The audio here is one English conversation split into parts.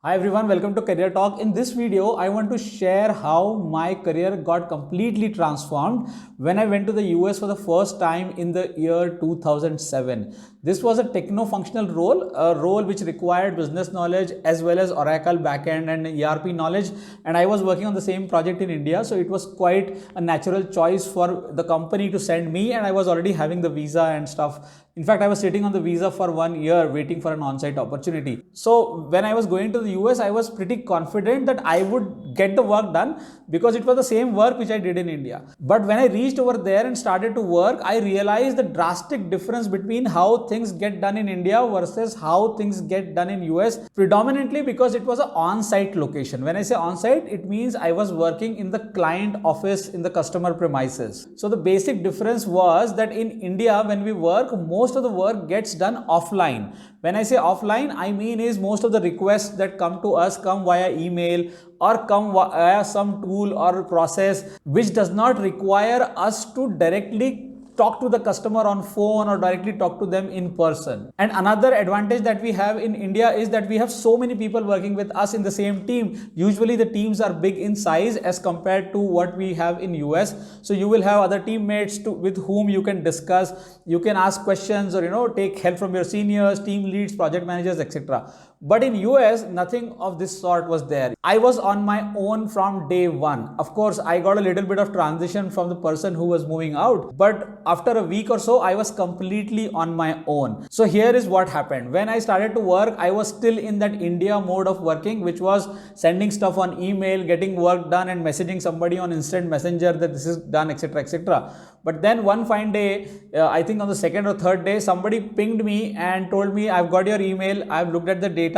Hi everyone, welcome to Career Talk. In this video, I want to share how my career got completely transformed when I went to the US for the first time in the year 2007. This was a techno-functional role, a role which required business knowledge as well as Oracle backend and ERP knowledge. And I was working on the same project in India, so it was quite a natural choice for the company to send me, and I was already having the visa and stuff. In fact, I was sitting on the visa for 1 year waiting for an on-site opportunity. So when I was going to the US, I was pretty confident that I would get the work done because it was the same work which I did in India. But when I reached over there and started to work, I realized the drastic difference between how things get done in India versus how things get done in US, predominantly because it was an on-site location. When I say on-site, it means I was working in the client office in the customer premises. So the basic difference was that in India, when we work, most of the work gets done offline. When I say offline, I mean is most of the requests that come to us come via email or come via some tool or process which does not require us to directly talk to the customer on phone or directly talk to them in person. And another advantage that we have in India is that we have so many people working with us in the same team. Usually the teams are big in size as compared to what we have in US. So you will have other teammates with whom you can discuss, you can ask questions or take help from your seniors, team leads, project managers, etc. But in US, nothing of this sort was there. I was on my own from day one. Of course, I got a little bit of transition from the person who was moving out, but after a week or so, I was completely on my own. So here is what happened. When I started to work, I was still in that India mode of working, which was sending stuff on email, getting work done and messaging somebody on instant messenger that this is done, etc., etc. But then one fine day, I think on the second or third day, somebody pinged me and told me, I've got your email, I've looked at the data,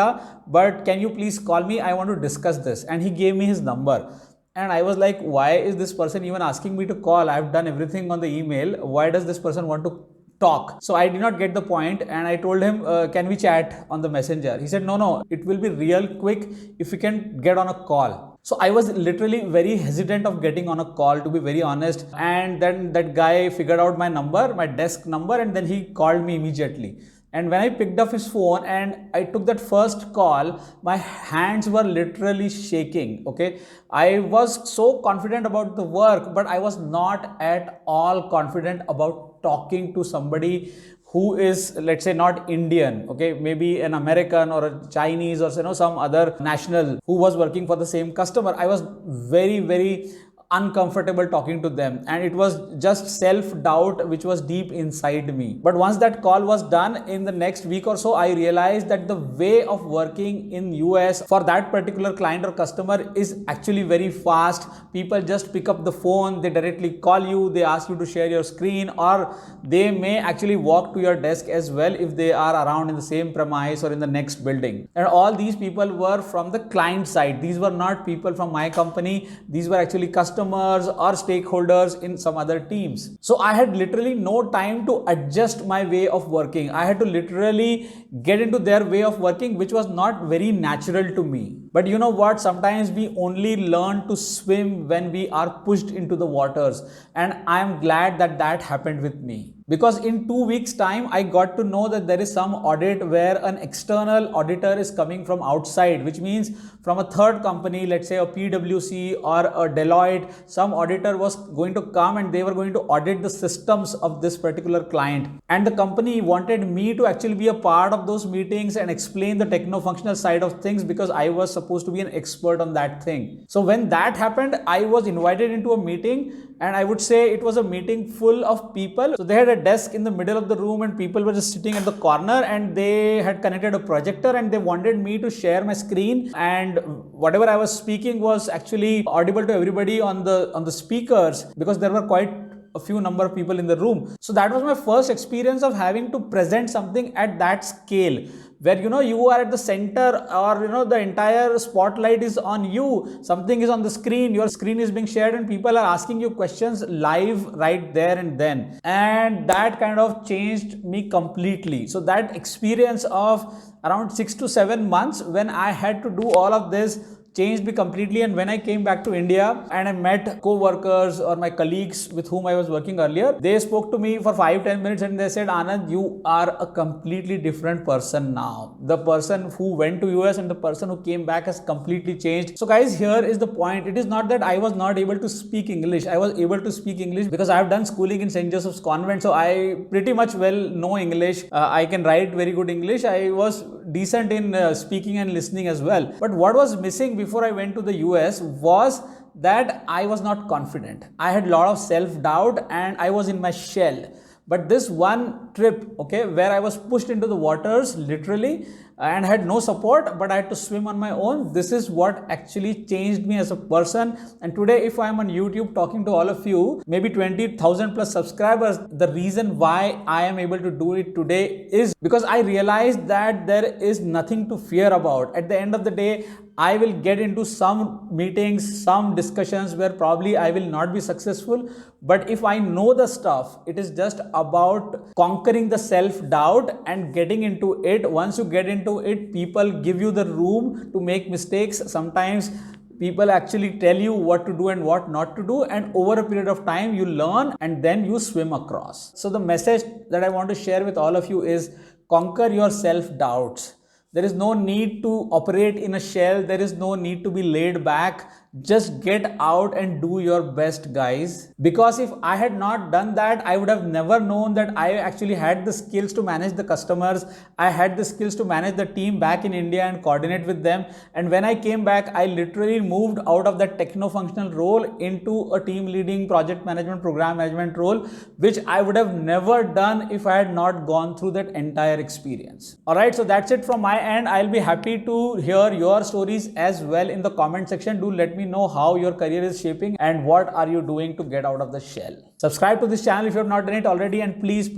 but can you please call me? I want to discuss this. And he gave me his number. And I was like, why is this person even asking me to call? I've done everything on the email. Why does this person want to talk? So I did not get the point, and I told him, can we chat on the messenger? He said, no, it will be real quick if we can get on a call. So I was literally very hesitant of getting on a call, to be very honest. And then that guy figured out my number, my desk number, and then he called me immediately. And when I picked up his phone and I took that first call, my hands were literally shaking. Okay. I was so confident about the work, but I was not at all confident about talking to somebody who is, let's say, not Indian, okay, maybe an American or a Chinese or some other national who was working for the same customer. I was very, very uncomfortable talking to them, and it was just self-doubt which was deep inside me. But once that call was done, in the next week or so, I realized that the way of working in US for that particular client or customer is actually very fast. People just pick up the phone, they directly call you, they ask you to share your screen, or they may actually walk to your desk as well if they are around in the same premise or in the next building. And all these people were from the client side. These were not people from my company. These were actually customers or stakeholders in some other teams. So I had literally no time to adjust my way of working. I had to literally get into their way of working, which was not very natural to me. But you know what? Sometimes we only learn to swim when we are pushed into the waters. And I am glad that that happened with me. Because in 2 weeks' time, I got to know that there is some audit where an external auditor is coming from outside, which means from a third company, let's say a PwC or a Deloitte, some auditor was going to come and they were going to audit the systems of this particular client. And the company wanted me to actually be a part of those meetings and explain the techno-functional side of things because I was supposed to be an expert on that thing. So when that happened, I was invited into a meeting, and I would say it was a meeting full of people. So they had a desk in the middle of the room and people were just sitting at the corner, and they had connected a projector and they wanted me to share my screen, and whatever I was speaking was actually audible to everybody on the speakers because there were quite a few number of people in the room. So that was my first experience of having to present something at that scale, where you are at the center, or the entire spotlight is on you, something is on the screen, your screen is being shared and people are asking you questions live right there and then. And that kind of changed me completely. So that experience of around 6 to 7 months when I had to do all of this changed me completely. And when I came back to India and I met co-workers or my colleagues with whom I was working earlier, they spoke to me for 5-10 minutes and they said, Anand, you are a completely different person now. The person who went to US and the person who came back has completely changed. So guys, here is the point. It is not that I was not able to speak English. I was able to speak English because I have done schooling in St. Joseph's Convent. So I pretty much well know English. I can write very good English. I was decent in speaking and listening as well. But what was missing before I went to the US was that I was not confident. I had a lot of self-doubt and I was in my shell. But this one trip, okay, where I was pushed into the waters literally and had no support, but I had to swim on my own. This is what actually changed me as a person. And today, if I'm on YouTube talking to all of you, maybe 20,000 plus subscribers, the reason why I am able to do it today is because I realized that there is nothing to fear about. At the end of the day, I will get into some meetings, some discussions where probably I will not be successful. But if I know the stuff, it is just about conquering the self-doubt and getting into it. Once you get into it, people give you the room to make mistakes. Sometimes people actually tell you what to do and what not to do. And over a period of time, you learn and then you swim across. So the message that I want to share with all of you is conquer your self-doubts. There is no need to operate in a shell. There is no need to be laid back. Just get out and do your best, guys. Because if I had not done that, I would have never known that I actually had the skills to manage the customers. I had the skills to manage the team back in India and coordinate with them. And when I came back, I literally moved out of that techno-functional role into a team leading, project management, program management role, which I would have never done if I had not gone through that entire experience. All right, so that's it from my end. I'll be happy to hear your stories as well in the comment section. Do let me know how your career is shaping and what are you doing to get out of the shell. Subscribe to this channel if you have not done it already, and please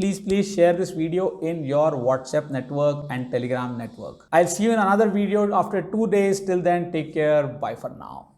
share this video in your WhatsApp network and Telegram network. I'll see you in another video after 2 days. Till then, take care. Bye for now.